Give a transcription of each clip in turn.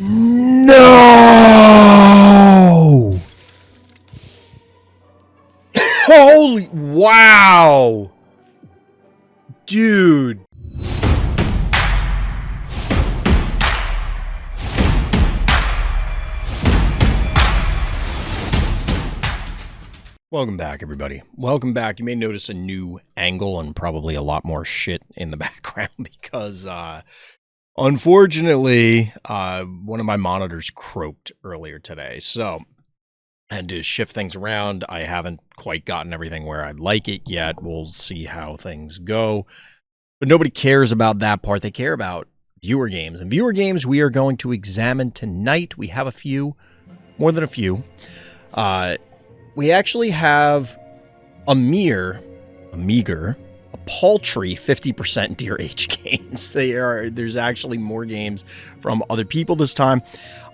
No! Holy, wow! Dude. Welcome back, everybody. Welcome back. You may notice a new angle and probably a lot more shit in the background because, unfortunately, one of my monitors croaked earlier today. So I had to shift things around. I haven't quite gotten everything where I'd like it yet. We'll see how things go. But nobody cares about that part. They care about viewer games. And viewer games we are going to examine tonight. We have a few, more than a few. We actually have a meager, a paltry 50% Dear H games. There's actually more games from other people this time.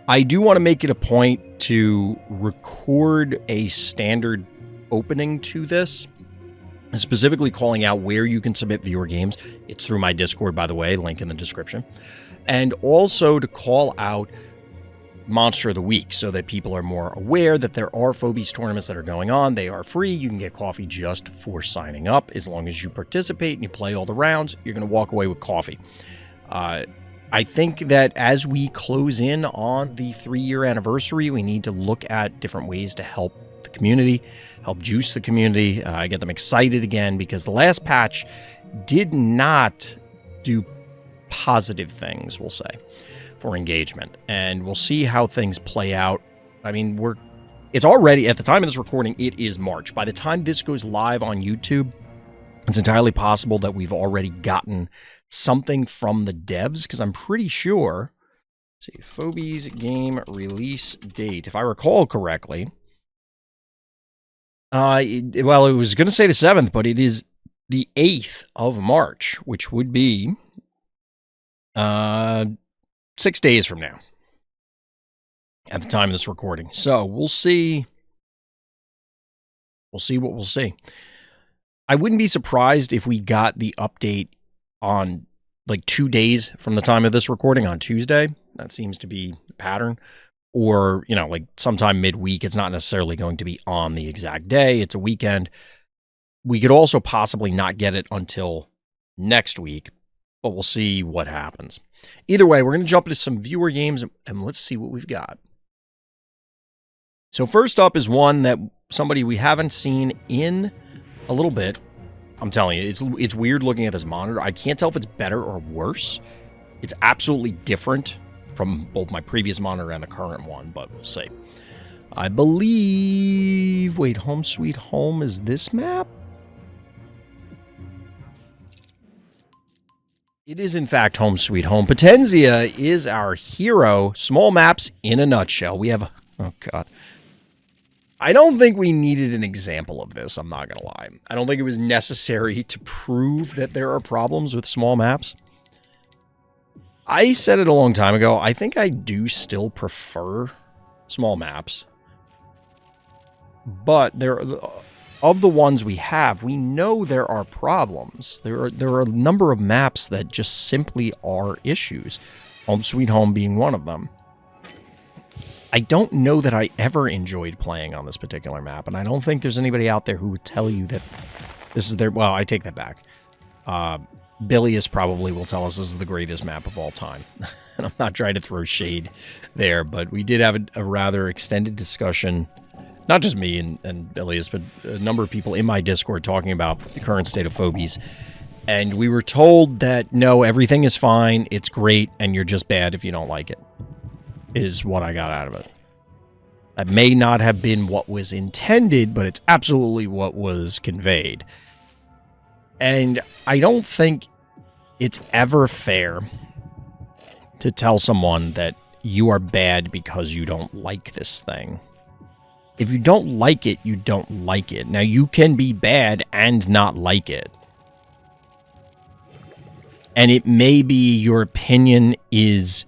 I do want to make it a point to record a standard opening to this, specifically calling out where you can submit viewer games. It's through my Discord, by the way, link in the description. And also to call out Monster of the Week so that people are more aware that there are Phobies tournaments that are going on. They are free. You can get coffee just for signing up. As long as you participate and you play all the rounds, you're going to walk away with coffee. I think that as we close in on the 3-year anniversary, we need to look at different ways to help the community, help juice the community, get them excited again, because the last patch did not do positive things, we'll say, for engagement, and we'll see how things play out. I mean, it's already, at the time of this recording, it is March. By the time this goes live on YouTube, it's entirely possible that we've already gotten something from the devs, because I'm pretty sure, let's see, Phobies game release date, if I recall correctly, well, it was going to say the 7th, but it is the 8th of March, which would be 6 days from now at the time of this recording. So we'll see. We'll see what we'll see. I wouldn't be surprised if we got the update on like 2 days from the time of this recording on Tuesday. That seems to be the pattern. Or, you know, like sometime midweek. It's not necessarily going to be on the exact day. It's a weekend. We could also possibly not get it until next week, but we'll see what happens. Either way, we're going to jump into some viewer games, and let's see what we've got. So first up is one that somebody we haven't seen in a little bit. I'm telling you, it's weird looking at this monitor. I can't tell if it's better or worse. It's absolutely different from both my previous monitor and the current one, but we'll see. I believe... Wait, Home Sweet Home is this map? It is, in fact, Home Sweet Home. Potenzia is our hero. Small maps in a nutshell. We have... Oh, God. I don't think we needed an example of this, I'm not going to lie. I don't think it was necessary to prove that there are problems with small maps. I said it a long time ago. I think I do still prefer small maps. But there are... Of the ones we have, we know there are problems. There are a number of maps that just simply are issues. Home Sweet Home being one of them. I don't know that I ever enjoyed playing on this particular map, and I don't think there's anybody out there who would tell you that this is their... Well, I take that back. Bilius probably will tell us this is the greatest map of all time. And I'm not trying to throw shade there, but we did have a rather extended discussion. Not just me and Bilius, but a number of people in my Discord talking about the current state of Phobies. And we were told that, no, everything is fine, it's great, and you're just bad if you don't like it, is what I got out of it. That may not have been what was intended, but it's absolutely what was conveyed. And I don't think it's ever fair to tell someone that you are bad because you don't like this thing. If you don't like it, you don't like it. Now, you can be bad and not like it. And it may be your opinion is...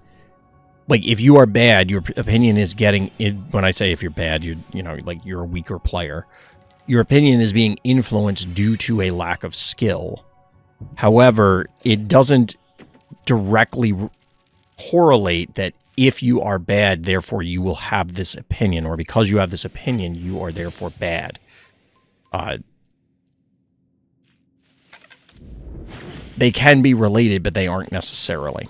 Like, if you are bad, your opinion is getting... When I say if you're bad, you know, like, you're a weaker player. Your opinion is being influenced due to a lack of skill. However, it doesn't directly correlate that if you are bad, therefore you will have this opinion, or because you have this opinion, you are therefore bad. They can be related, but they aren't necessarily.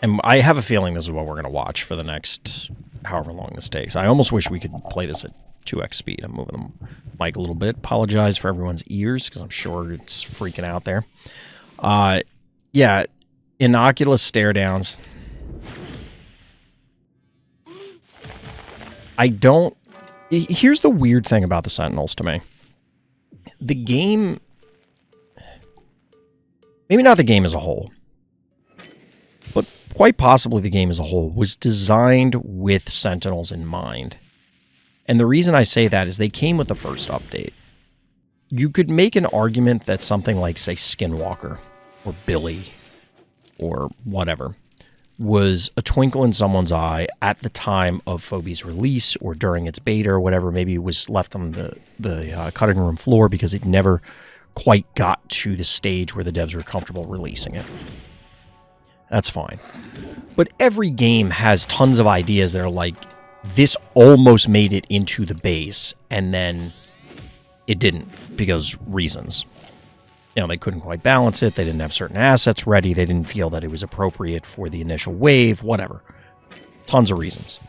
And I have a feeling this is what we're going to watch for the next however long this takes. I almost wish we could play this at 2x speed. I'm moving the mic a little bit. Apologize for everyone's ears, because I'm sure it's freaking out there. Yeah, innocuous stare downs. Here's the weird thing about the Sentinels to me. The game, maybe not the game as a whole, but quite possibly the game as a whole, was designed with Sentinels in mind. And the reason I say that is they came with the first update. You could make an argument that something like, say, Skinwalker or Billy or whatever was a twinkle in someone's eye at the time of Phobies' release or during its beta or whatever. Maybe it was left on the cutting room floor because it never quite got to the stage where the devs were comfortable releasing it. That's fine. But every game has tons of ideas that are like, this almost made it into the base, and then it didn't because reasons. You know, they couldn't quite balance it. They didn't have certain assets ready. They didn't feel that it was appropriate for the initial wave, whatever. Tons of reasons.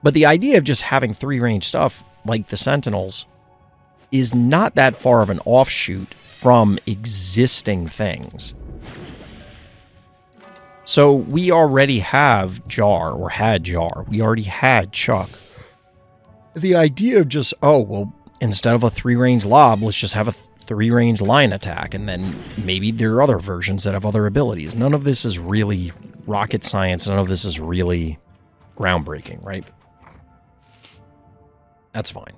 But the idea of just having three-range stuff like the Sentinels is not that far of an offshoot from existing things. So we already have Jar, or had Jar. We already had Chuck. The idea of just, oh, well, instead of a three-range lob, let's just have a three-range line attack, and then maybe there are other versions that have other abilities. None of this is really rocket science. None of this is really groundbreaking, right? That's fine.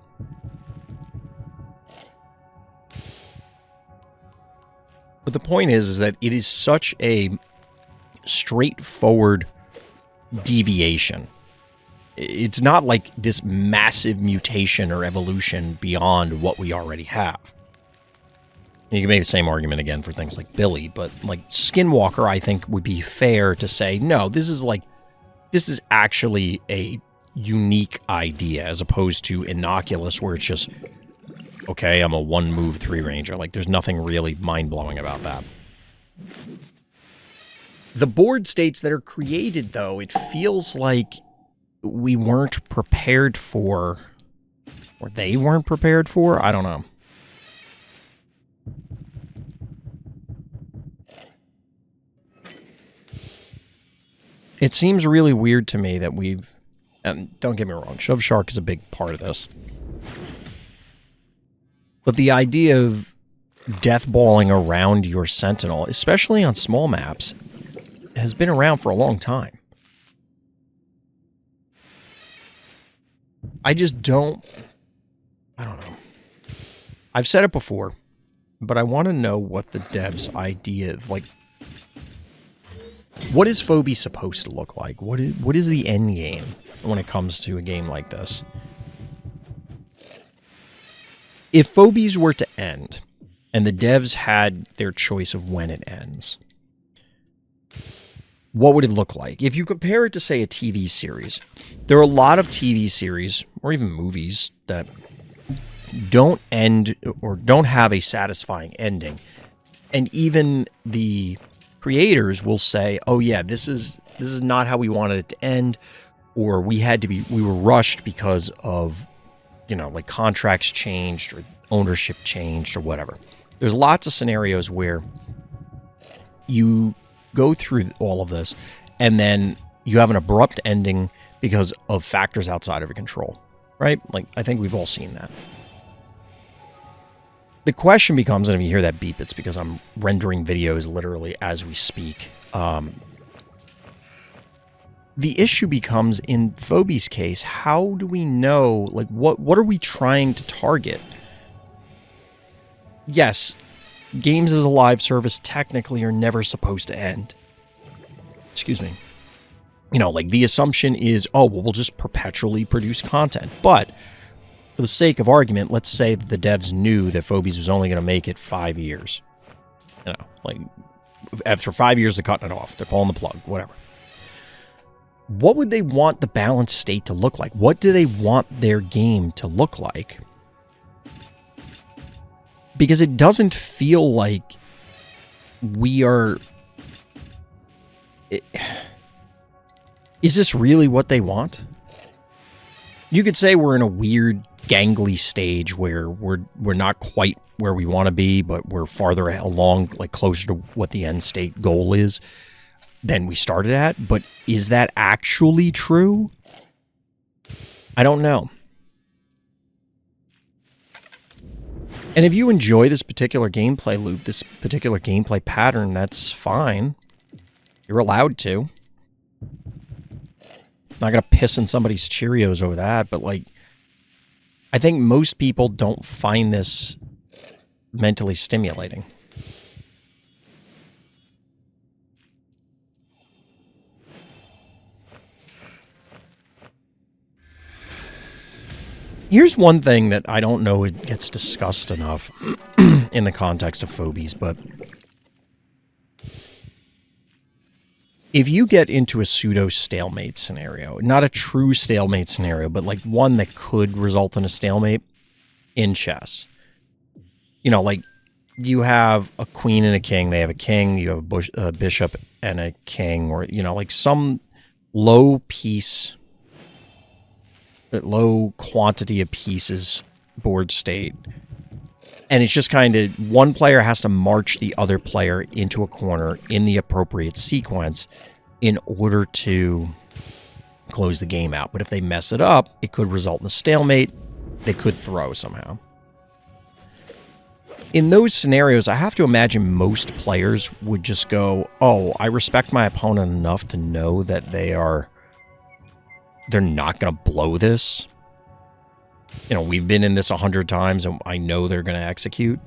But the point is that it is such a straightforward deviation. It's not like this massive mutation or evolution beyond what we already have. You can make the same argument again for things like Billy, but like Skinwalker, I think would be fair to say, no, this is actually a unique idea as opposed to Innocuous, where it's just, okay, I'm a one-move three-ranger. Like, there's nothing really mind-blowing about that. The board states that are created, though, it feels like we weren't prepared for, or they weren't prepared for. I don't know. It seems really weird to me that we've, and don't get me wrong, Shove Shark is a big part of this. But the idea of deathballing around your Sentinel, especially on small maps, has been around for a long time. I just don't, I don't know. I've said it before, but I want to know what the devs' idea of, like, what is Phobies supposed to look like? What is the end game when it comes to a game like this? If Phobies were to end, and the devs had their choice of when it ends, what would it look like? If you compare it to, say, a TV series, there are a lot of TV series, or even movies, that don't end, or don't have a satisfying ending. And even the creators will say, oh yeah, this is not how we wanted it to end, or we were rushed because of, you know, like contracts changed or ownership changed or whatever. There's lots of scenarios where you go through all of this and then you have an abrupt ending because of factors outside of your control, right? Like, I think we've all seen that. The question becomes, and if you hear that beep, it's because I'm rendering videos literally as we speak. The issue becomes, in Phobies' case, how do we know, like, what are we trying to target? Yes, games as a live service technically are never supposed to end. Excuse me. You know, like, the assumption is, oh, well, we'll just perpetually produce content. But For the sake of argument, let's say that the devs knew that Phobies was only going to make it 5 years. You know, like, after 5 years, they're cutting it off. They're pulling the plug, whatever. What would they want the balanced state to look like? What do they want their game to look like? Because it doesn't feel like we are... Is this really what they want? You could say we're in a weird, gangly stage where we're not quite where we want to be, but we're farther along, like closer to what the end state goal is than we started at. But is that actually true? I don't know. And if you enjoy this particular gameplay loop, this particular gameplay pattern, that's fine. You're allowed to. I'm not going to piss in somebody's Cheerios over that, but like, I think most people don't find this mentally stimulating. Here's one thing that I don't know it gets discussed enough in the context of Phobies, but if you get into a pseudo stalemate scenario, not a true stalemate scenario, but like one that could result in a stalemate in chess, you know, like you have a queen and a king, they have a king, you have a bishop and a king, or, you know, like some low piece, low quantity of pieces board state. And it's just kind of one player has to march the other player into a corner in the appropriate sequence in order to close the game out. But if they mess it up, it could result in a stalemate. They could throw somehow. In those scenarios, I have to imagine most players would just go, oh, I respect my opponent enough to know that they're not going to blow this. You know, we've been in this 100 times, and I know they're going to execute.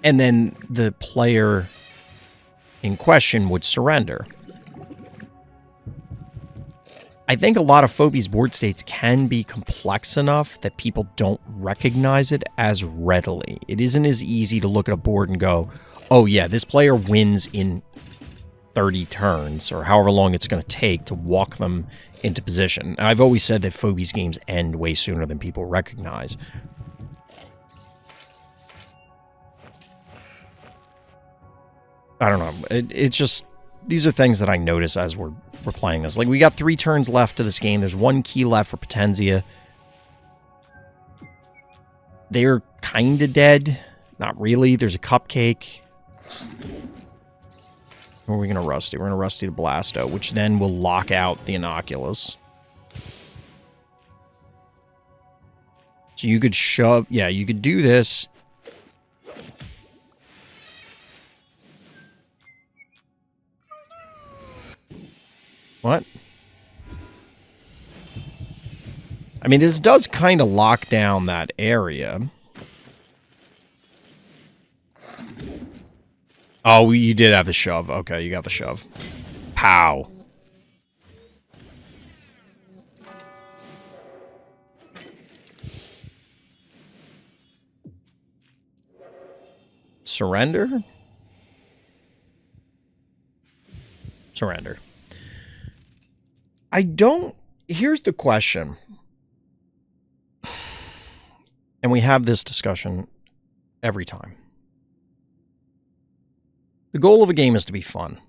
And then the player in question would surrender. I think a lot of Phobies board states can be complex enough that people don't recognize it as readily. It isn't as easy to look at a board and go, oh yeah, this player wins in 30 turns, or however long it's going to take to walk them into position. I've always said that Phobies games end way sooner than people recognize. I don't know. It's just, these are things that I notice as we're playing this. Like, we got 3 turns left to this game. There's 1 key left for Potenzia. They're kind of dead. Not really. There's a cupcake. Or are we going to Rusty? We're going to Rusty the Blasto, which then will lock out the Inoculus. So you could shove... Yeah, you could do this. What? I mean, this does kind of lock down that area. Oh, you did have the shove. Okay, you got the shove. Pow. Surrender? Surrender. I don't... Here's the question. And we have this discussion every time. The goal of a game is to be fun.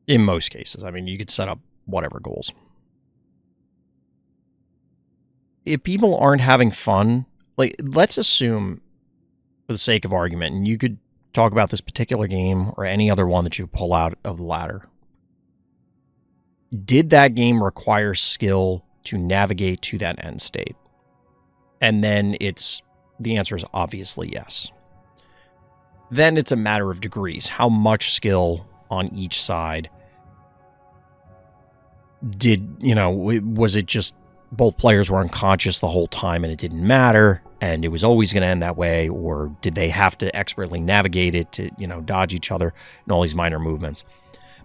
In most cases. I mean, you could set up whatever goals. If people aren't having fun, like, let's assume, for the sake of argument, and you could talk about this particular game or any other one that you pull out of the ladder. Did that game require skill to navigate to that end state? And then the answer is obviously yes. Then it's a matter of degrees. How much skill on each side was it just both players were unconscious the whole time and it didn't matter and it was always going to end that way? Or did they have to expertly navigate it to, dodge each other and all these minor movements?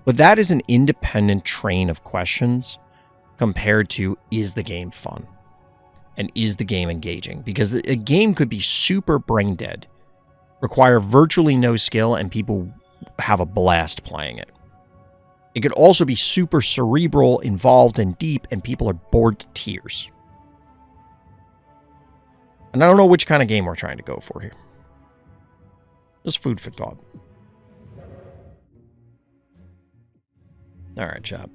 But that is an independent train of questions compared to, is the game fun? And is the game engaging? Because a game could be super brain dead, require virtually no skill, and people have a blast playing it. It could also be super cerebral, involved, and deep, and people are bored to tears. And I don't know which kind of game we're trying to go for here. Just food for thought. All right, chat.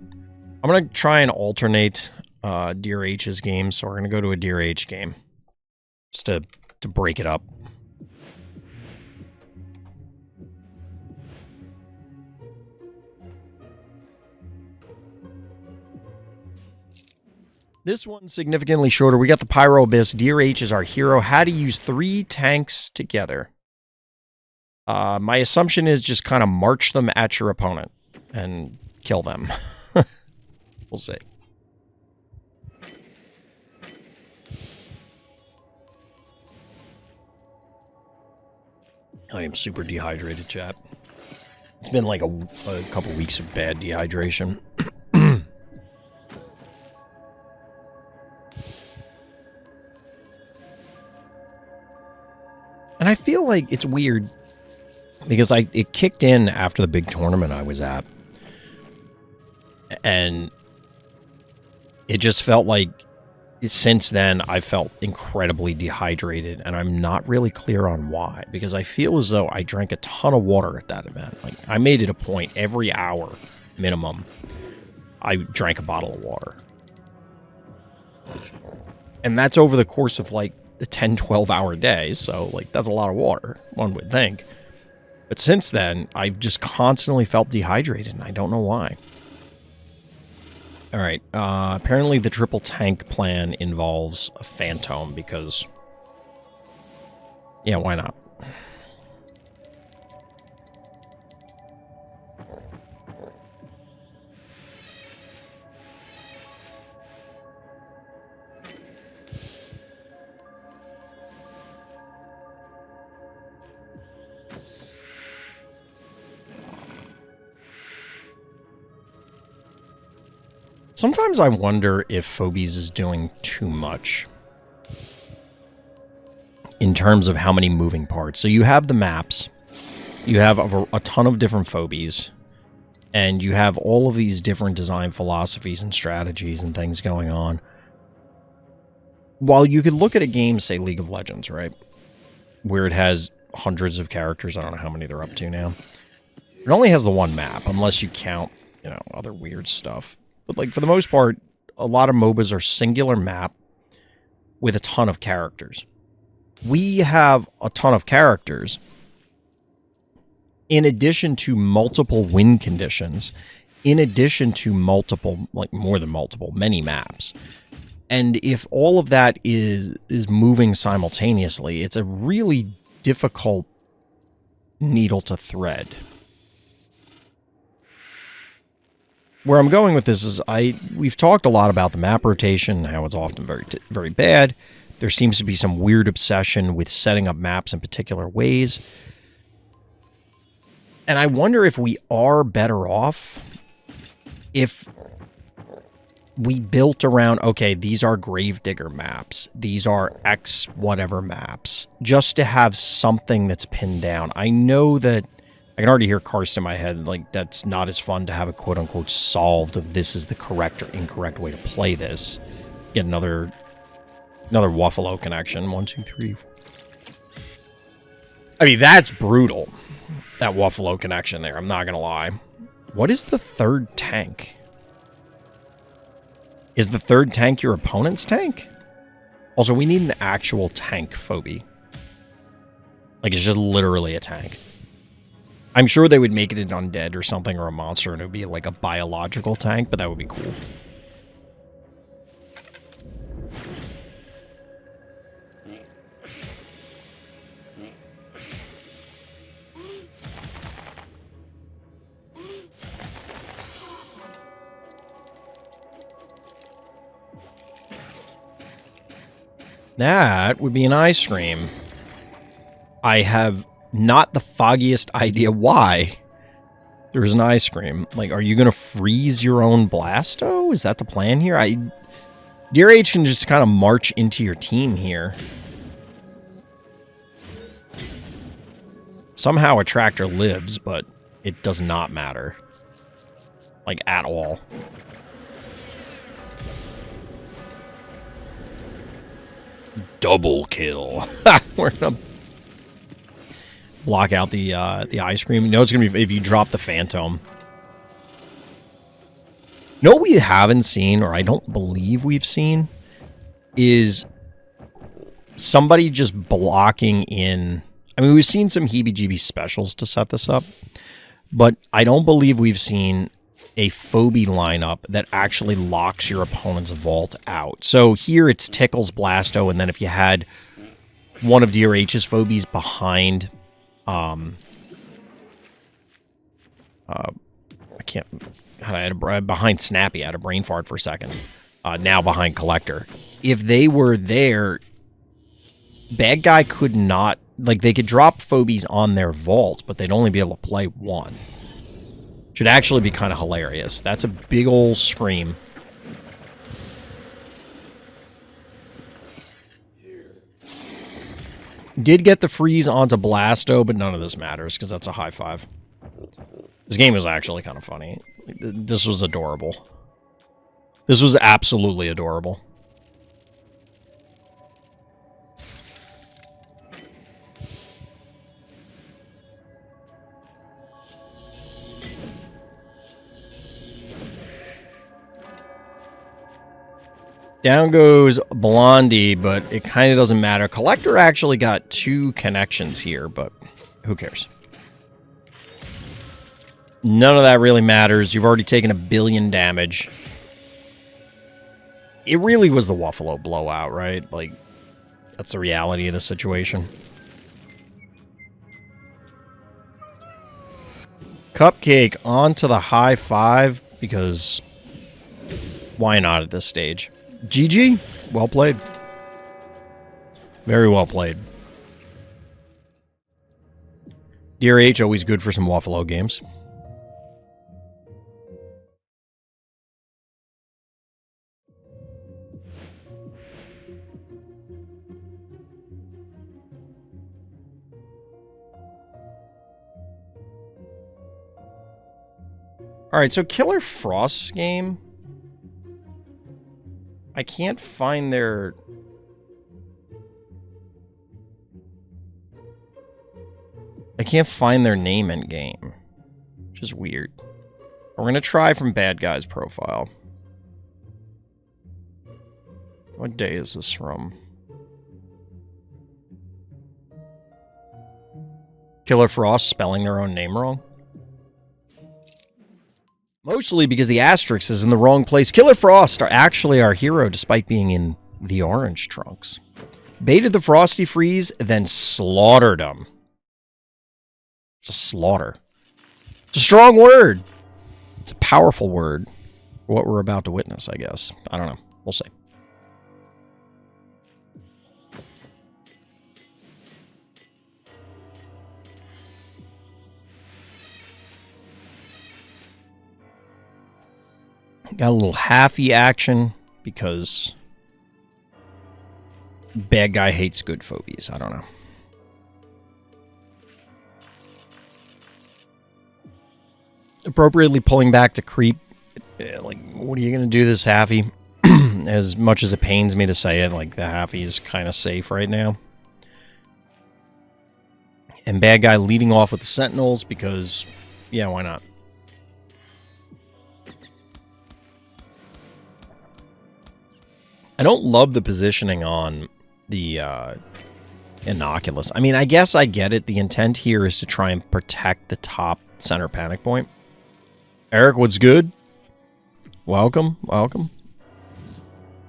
I'm going to try and alternate Dear H's games, so we're going to go to a Dear H game. Just to break it up. This one's significantly shorter. We got the Pyro Abyss. Dear H is our hero. How to use 3 tanks together. My assumption is just kind of march them at your opponent and kill them. We'll see. I am super dehydrated, chat. It's been like a couple weeks of bad dehydration. And I feel like it's weird because it kicked in after the big tournament I was at. And it just felt like since then I felt incredibly dehydrated, and I'm not really clear on why, because I feel as though I drank a ton of water at that event. Like, I made it a point every hour minimum I drank a bottle of water. And that's over the course of like the 10-12 hour day, so like that's a lot of water, one would think. But since then I've just constantly felt dehydrated, and I don't know why. All right, apparently the triple tank plan involves a Phantom because yeah, why not? Sometimes I wonder if Phobies is doing too much in terms of how many moving parts. So you have the maps, you have a ton of different Phobies, and you have all of these different design philosophies and strategies and things going on. While you could look at a game, say League of Legends, right, where it has hundreds of characters, I don't know how many they're up to now. It only has the one map, unless you count, you know, other weird stuff. But, like, for the most part, a lot of MOBAs are singular map with a ton of characters. We have a ton of characters in addition to multiple win conditions, in addition to multiple, like, more than multiple, many maps. And if all of that is moving simultaneously, it's a really difficult needle to thread. Where I'm going with this is we've talked a lot about the map rotation, how it's often very bad. There seems to be some weird obsession with setting up maps in particular ways. And I wonder if we are better off if we built around, okay, these are Gravedigger maps, these are X whatever maps, just to have something that's pinned down. I know that I can already hear Karst in my head, like, that's not as fun to have a quote-unquote solved of this is the correct or incorrect way to play this. Get another Waffalo connection. 1, 2, 3. I mean, that's brutal, that Waffalo connection there, I'm not gonna lie. What is the third tank? Is the third tank your opponent's tank? Also, we need an actual tank phobie. Like, it's just literally a tank. I'm sure they would make it an undead or something, or a monster, and it would be like a biological tank, but that would be cool. That would be an ice cream. I have not the foggiest idea why there's an ice cream. Like, are you going to freeze your own Blasto? Is that the plan here? DRH can just kind of march into your team here. Somehow Attractor lives, but it does not matter. Like, at all. Double kill. We're gonna block out the ice cream. You know it's gonna be if you drop the Phantom. You know what we haven't seen, or I don't believe we've seen, is somebody just blocking in. I mean, we've seen some heebie-jeebie specials to set this up, but I don't believe we've seen a Phobie lineup that actually locks your opponent's vault out. So here it's Tickles, Blasto, and then if you had one of DRH's Phobies behind, behind Snappy. I had a brain fart for a second. Now behind Collector. If they were there, bad guy could not, like, they could drop Phobies on their vault, but they'd only be able to play one. Should actually be kind of hilarious. That's a big old scream. Did get the freeze onto Blasto, but none of this matters because that's a high five. This game was actually kind of funny. This was adorable. This was absolutely adorable. Down goes Blondie, but it kind of doesn't matter. Collector actually got 2 connections here, but who cares? None of that really matters. You've already taken 1 billion damage. It really was the Waffalo blowout, right? Like, that's the reality of the situation. Cupcake onto the high five, because why not at this stage? GG. Well played. Very well played. DRH, always good for some Waffalo games. Alright, so Killer Frost's game... I can't find their... I can't find their name in game, which is weird. We're gonna try from Bad Guy's profile. What day is this from? Killer Frost spelling their own name wrong? Mostly because the asterisk is in the wrong place. Killer Frost are actually our hero despite being in the orange trunks. Baited the Frosty Freeze, then slaughtered him. It's a slaughter. It's a strong word. It's a powerful word for what we're about to witness, I guess. I don't know. We'll see. Got a little halfy action because bad guy hates good phobies. I don't know. Appropriately pulling back to creep. Like, what are you going to do this halfy? As much as it pains me to say it, like, the halfy is kind of safe right now. And bad guy leading off with the Sentinels because, yeah, why not? I don't love the positioning on the Inoculus. I mean, I guess I get it. The intent here is to try and protect the top center panic point. Eric, what's good? Welcome, welcome.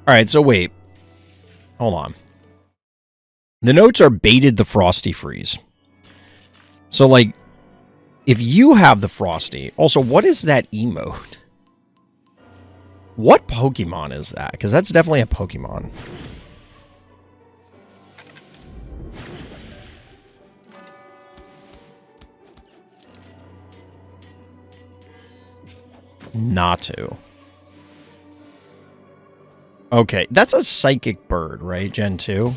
Alright, so wait. Hold on. The notes are baited the Frosty Freeze. So, like, if you have the Frosty... Also, what is that emote? What Pokemon is that? Because that's definitely a Pokemon. Natu. Okay, that's a psychic bird, right? Gen 2?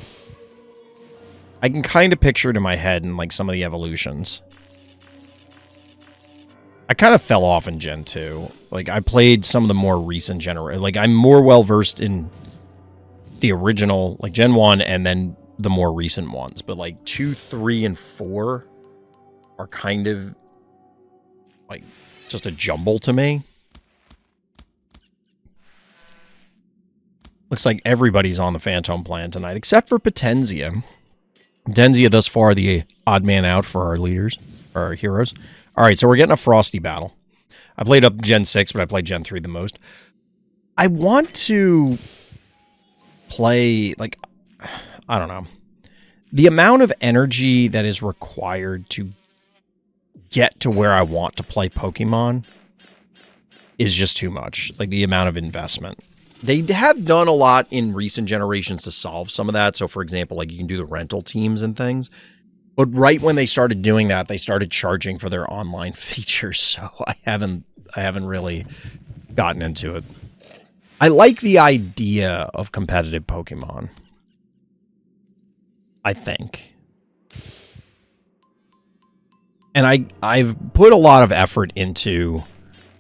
I can kind of picture it in my head in, like, some of the evolutions. I kind of fell off in Gen 2. Like, I played some of the more recent generations. Like, I'm more well-versed in the original, like, Gen 1 and then the more recent ones. But, like, 2, 3, and 4 are kind of, like, just a jumble to me. Looks like everybody's on the Phantom plan tonight, except for Potenzia. Potenzia, thus far, the odd man out for our leaders, or our heroes. All right, so we're getting a Frosty battle. I played up Gen 6, but I played Gen 3 the most. I want to play, like, I don't know. The amount of energy that is required to get to where I want to play Pokemon is just too much. Like, the amount of investment. They have done a lot in recent generations to solve some of that. So, for example, like, you can do the rental teams and things. But right when they started doing that, they started charging for their online features. So I haven't really gotten into it. I like the idea of competitive Pokemon, I think. And I've put a lot of effort into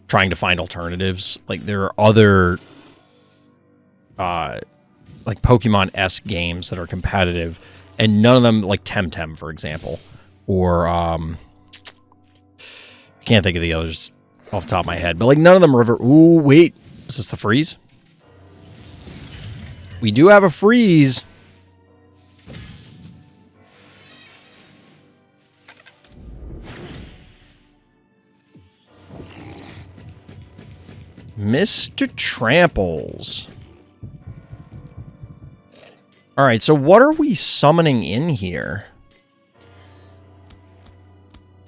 trying to find alternatives. Like, there are other like Pokemon-esque games that are competitive, and none of them, like Temtem, for example, or I can't think of the others off the top of my head, but like none of them are ever. Ooh, wait, is this the freeze? We do have a freeze. Mr. Tramples. All right, so what are we summoning in here?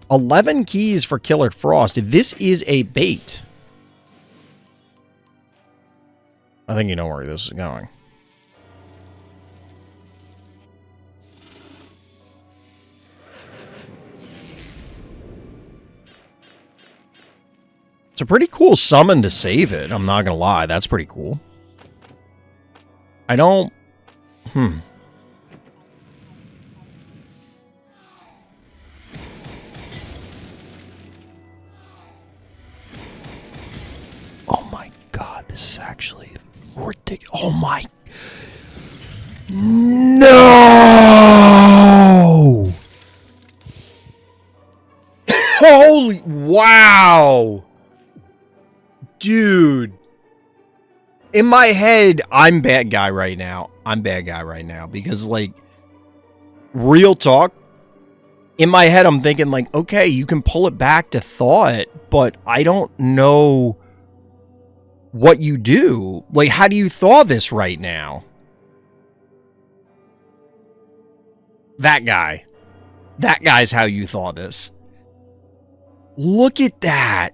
11 keys for Killer Frost. If this is a bait, I think you know where this is going. It's a pretty cool summon to save it. I'm not going to lie. That's pretty cool. I don't... Oh my god, this is actually ridiculous. Oh my... No! Holy... Wow! Dude. In my head, I'm bad guy right now. I'm bad guy right now. Because, like, real talk, in my head, I'm thinking, like, okay, you can pull it back to thaw it, but I don't know what you do. Like, how do you thaw this right now? That guy. That guy's how you thaw this. Look at that.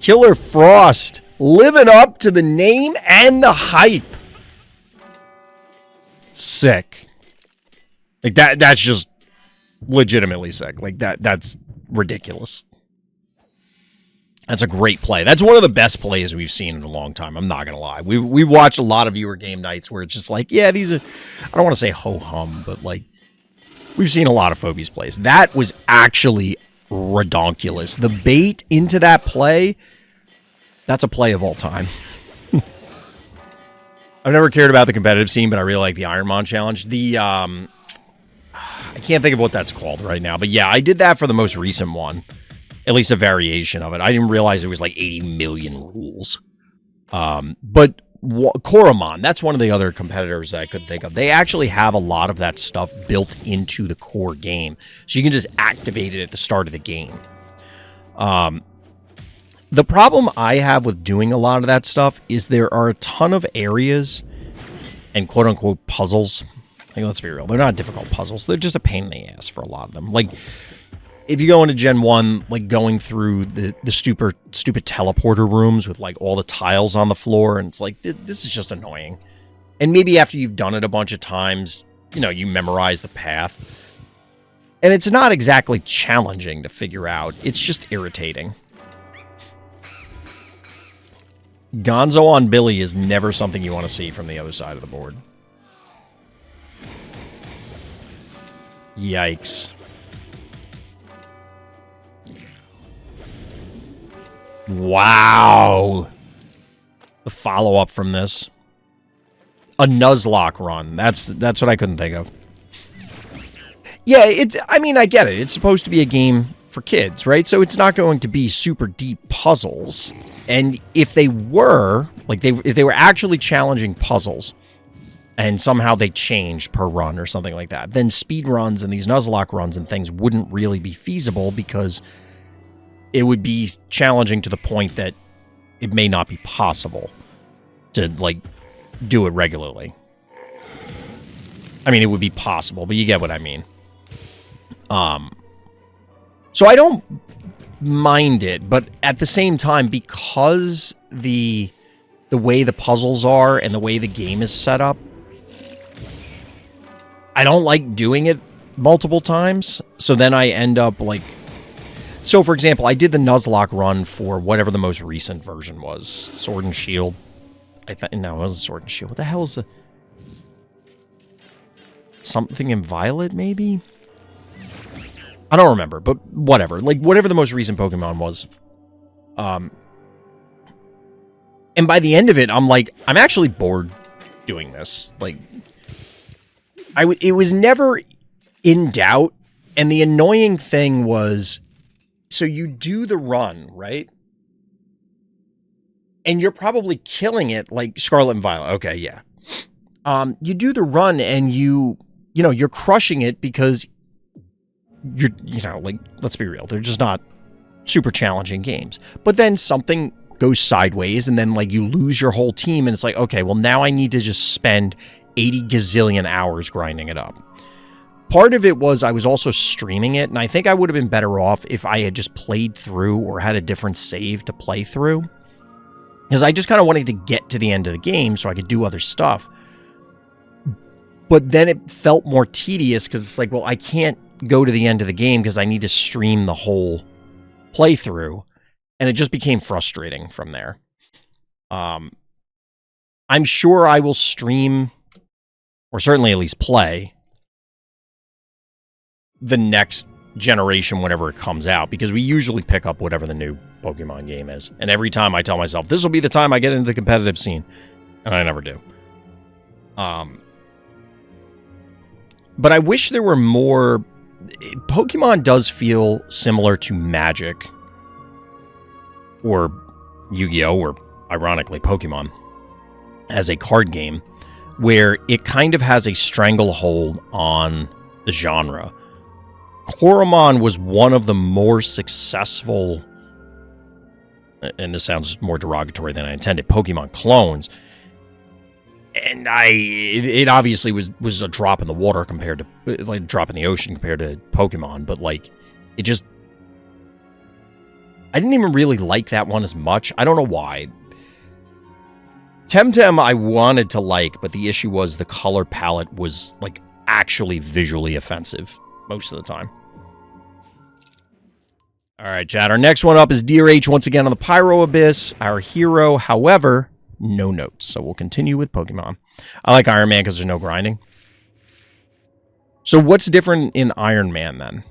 Killer Frost. Living up to the name and the hype. Sick. Like, that's just legitimately sick. Like, that's ridiculous. That's a great play. That's one of the best plays we've seen in a long time. I'm not going to lie. We've watched a lot of viewer game nights where it's just like, yeah, these are, I don't want to say ho-hum, but like, we've seen a lot of Phobies plays. That was actually redonkulous. The bait into that play, that's a play of all time. I've never cared about the competitive scene, but I really like the Ironmon challenge. The, I can't think of what that's called right now, but yeah, I did that for the most recent one. At least a variation of it. I didn't realize there was like 80 million rules. But Koromon, that's one of the other competitors that I could think of. They actually have a lot of that stuff built into the core game. So you can just activate it at the start of the game. The problem I have with doing a lot of that stuff is there are a ton of areas and quote-unquote puzzles. Like, let's be real. They're not difficult puzzles. They're just a pain in the ass for a lot of them. Like, if you go into Gen 1, like, going through the stupid teleporter rooms with, like, all the tiles on the floor, and it's like, this is just annoying. And maybe after you've done it a bunch of times, you know, you memorize the path. And it's not exactly challenging to figure out. It's just irritating. Gonzo on Billy is never something you want to see from the other side of the board. Yikes. Wow. The follow-up from this. A Nuzlocke run. That's what I couldn't think of. Yeah, I mean, I get it. It's supposed to be a game for kids, right? So it's not going to be super deep puzzles. And if they were, like, if they were actually challenging puzzles, and somehow they changed per run or something like that, then speed runs and these Nuzlocke runs and things wouldn't really be feasible because it would be challenging to the point that it may not be possible to, like, do it regularly. I mean, it would be possible, but you get what I mean. So I don't mind it, but at the same time, because the way the puzzles are and the way the game is set up, I don't like doing it multiple times. So then I end up like... So, for example, I did the Nuzlocke run for whatever the most recent version was. Sword and Shield. No, it wasn't Sword and Shield. What the hell is the... Something in Violet, maybe? I don't remember, but whatever. Like, whatever the most recent Pokemon was. And by the end of it, I'm like, I'm actually bored doing this. Like, it was never in doubt. And the annoying thing was... So you do the run, right? And you're probably killing it like Scarlet and Violet. Okay, yeah. You do the run and you're crushing it because like, let's be real. They're just not super challenging games. But then something goes sideways and then like you lose your whole team and it's like, okay, well now I need to just spend 80 gazillion hours grinding it up. Part of it was I was also streaming it, and I think I would have been better off if I had just played through or had a different save to play through. Because I just kind of wanted to get to the end of the game so I could do other stuff. But then it felt more tedious because it's like, well, I can't go to the end of the game because I need to stream the whole playthrough. And it just became frustrating from there. I'm sure I will stream, or certainly at least play, the next generation whenever it comes out, because we usually pick up whatever the new Pokemon game is. And every time I tell myself, this will be the time I get into the competitive scene. And I never do. But I wish there were more... Pokemon does feel similar to Magic. Or Yu-Gi-Oh! Or, ironically, Pokemon. As a card game. Where it kind of has a stranglehold on the genre. Koromon was one of the more successful, and this sounds more derogatory than I intended, Pokemon clones. And it obviously was a drop in the water compared to, like, a drop in the ocean compared to Pokemon, but, like, it just... I didn't even really like that one as much. I don't know why. Temtem I wanted to like, but the issue was the color palette was, like, actually visually offensive most of the time. All right, chat. Our next one up is Dear H once again on the Pyro Abyss. Our hero, however, no notes. So we'll continue with Pokemon. I like Iron Man because there's no grinding. So what's different in Iron Man then?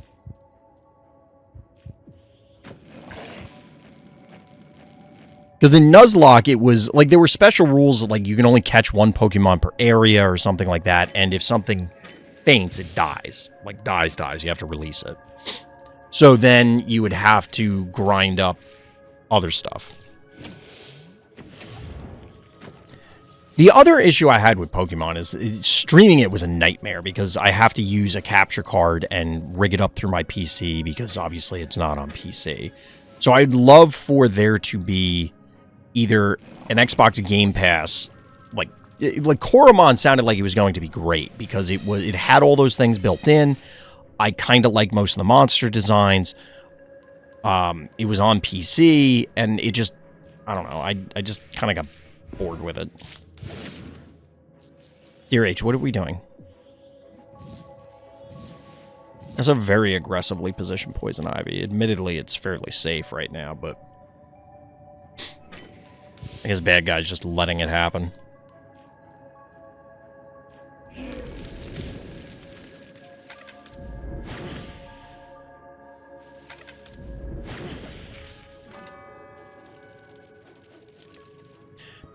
Because in Nuzlocke, it was like there were special rules, like you can only catch one Pokemon per area or something like that. And if something faints, it dies. Like dies. You have to release it. So then you would have to grind up other stuff. The other issue I had with Pokemon is streaming it was a nightmare because I have to use a capture card and rig it up through my PC because obviously it's not on PC. So I'd love for there to be either an Xbox Game Pass, like Koromon sounded like it was going to be great because it had all those things built in. I kind of like most of the monster designs. It was on PC, and it just, I don't know, I just kind of got bored with it. Dear H, what are we doing? That's a very aggressively positioned Poison Ivy. Admittedly, it's fairly safe right now, but... I guess bad guy's just letting it happen.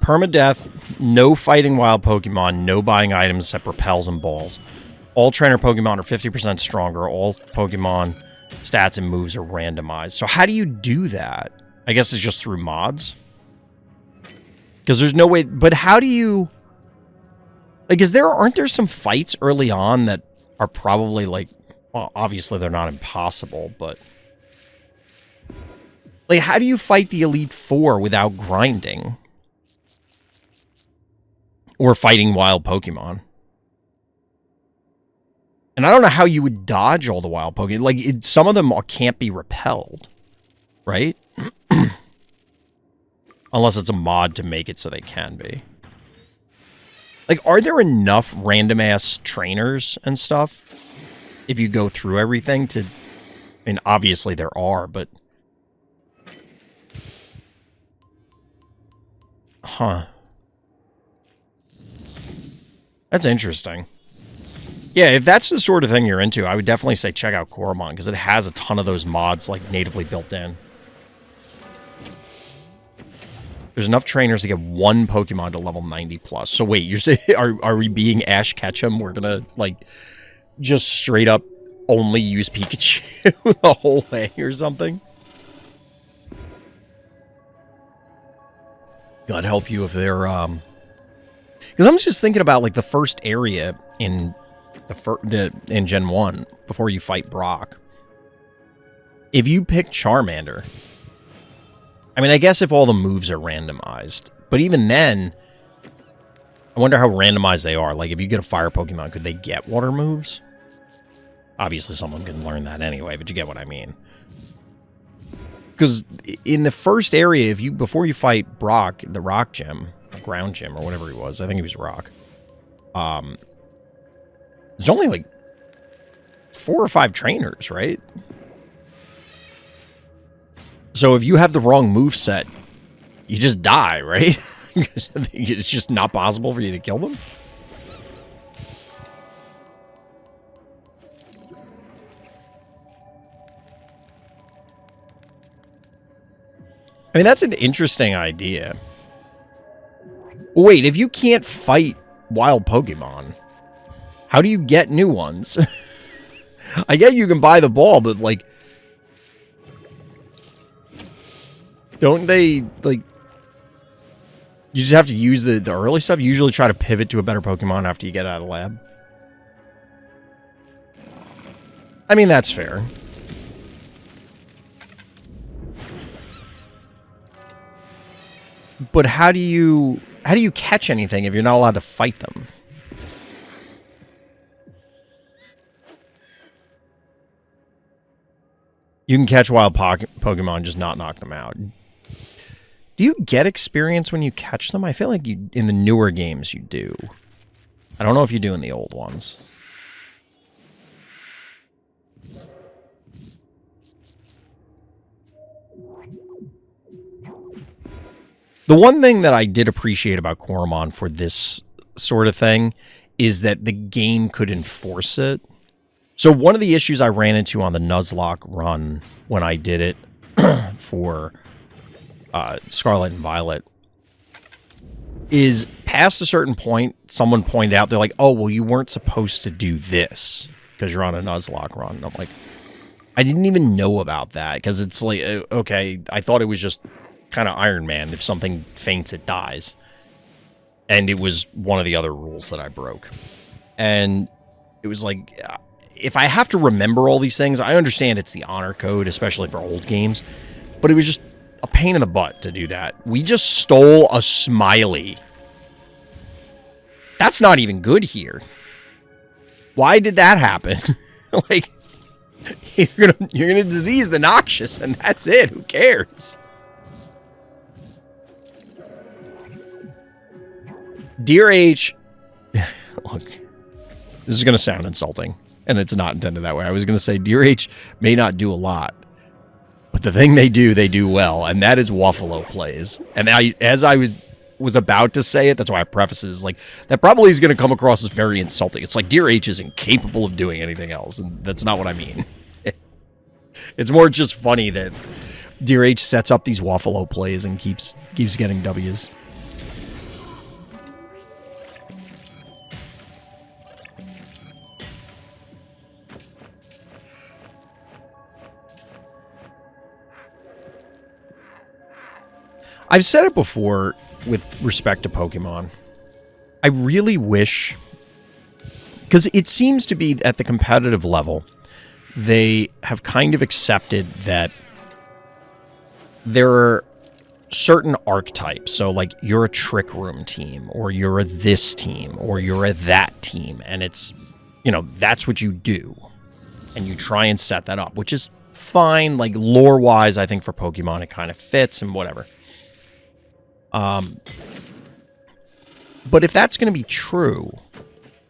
Permadeath, no fighting wild Pokemon, no buying items except repels and balls. All trainer Pokemon are 50% stronger. All Pokemon stats and moves are randomized. So how do you do that? I guess it's just through mods? Because there's no way... But how do you... Like, aren't there some fights early on that are probably, like... Well, obviously they're not impossible, but... Like, how do you fight the Elite Four without grinding? Or fighting wild Pokemon. And I don't know how you would dodge all the wild Pokemon. Like, some of them can't be repelled. Right? Unless it's a mod to make it so they can be. Like, are there enough random-ass trainers and stuff? If you go through everything to... I mean, obviously there are, but... Huh. That's interesting. Yeah, if that's the sort of thing you're into, I would definitely say check out Coromon, because it has a ton of those mods, like, natively built in. There's enough trainers to get one Pokemon to level 90 plus. So wait, you're saying, are we being Ash Ketchum? We're gonna, like, just straight up only use Pikachu the whole way or something? God help you if they're, because I'm just thinking about, like, the first area in in Gen 1, before you fight Brock. If you pick Charmander... I mean, I guess if all the moves are randomized. But even then, I wonder how randomized they are. Like, if you get a fire Pokemon, could they get water moves? Obviously, someone can learn that anyway, but you get what I mean. Because in the first area, before you fight Brock, the Rock Gym, Ground Gym, or whatever he was, I think he was Rock, there's only, like, 4 or 5 trainers, right? So if you have the wrong moveset, you just die, right? It's just not possible for you to kill them? I mean, that's an interesting idea. Wait, if you can't fight wild Pokemon, how do you get new ones? I get you can buy the ball, but, like... Don't they, like... You just have to use the early stuff? You usually try to pivot to a better Pokemon after you get out of the lab. I mean, that's fair. But how do you catch anything if you're not allowed to fight them? You can catch wild Pokemon, just not knock them out. Do you get experience when you catch them? I feel like in the newer games you do. I don't know if you do in the old ones. The one thing that I did appreciate about Coromon for this sort of thing is that the game could enforce it. So one of the issues I ran into on the Nuzlocke run when I did it for Scarlet and Violet is past a certain point, someone pointed out, they're like, oh, well, you weren't supposed to do this because you're on a Nuzlocke run. And I'm like, I didn't even know about that because it's like, okay, I thought it was just kind of Iron Man. If something faints, it dies. And it was one of the other rules that I broke. And it was like, if I have to remember all these things, I understand it's the honor code, especially for old games, but it was just a pain in the butt to do that. We just stole a Smiley. That's not even good here. Why did that happen? Like, you're gonna disease the Noxious, and that's it. Who cares? Dear H, look, this is gonna sound insulting, and it's not intended that way. I was gonna say Dear H may not do a lot, but the thing they do well, and that is Waffalo plays. And as I was was about to say it. That's why I preface it, is like, that probably is going to come across as very insulting. It's like Dear H is incapable of doing anything else, and that's not what I mean. It's more just funny that Dear H sets up these Waffalo plays and keeps getting W's. I've said it before with respect to Pokemon. I really wish, because it seems to be at the competitive level, they have kind of accepted that there are certain archetypes. So, like, you're a Trick Room team, or you're a this team, or you're a that team. And it's, you know, that's what you do. And you try and set that up, which is fine. Like, lore-wise, I think for Pokemon, it kind of fits and whatever. But if that's going to be true,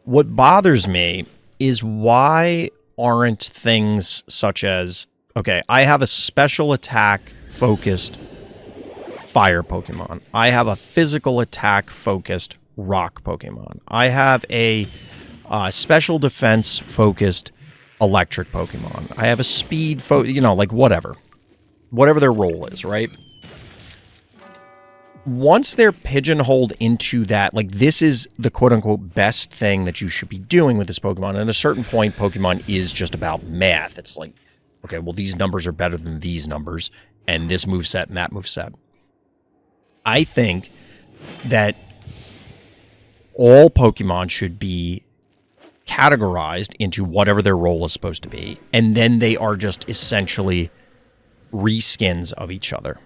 what bothers me is why aren't things such as, okay, I have a special attack focused fire Pokemon. I have a physical attack focused rock Pokemon. I have a special defense focused electric Pokemon. I have a speed, like whatever their role is, right? Once they're pigeonholed into that, like, this is the quote-unquote best thing that you should be doing with this Pokemon, and at a certain point, Pokemon is just about math. It's like, okay, well, these numbers are better than these numbers, and this moveset and that moveset. I think that all Pokemon should be categorized into whatever their role is supposed to be, and then they are just essentially reskins of each other.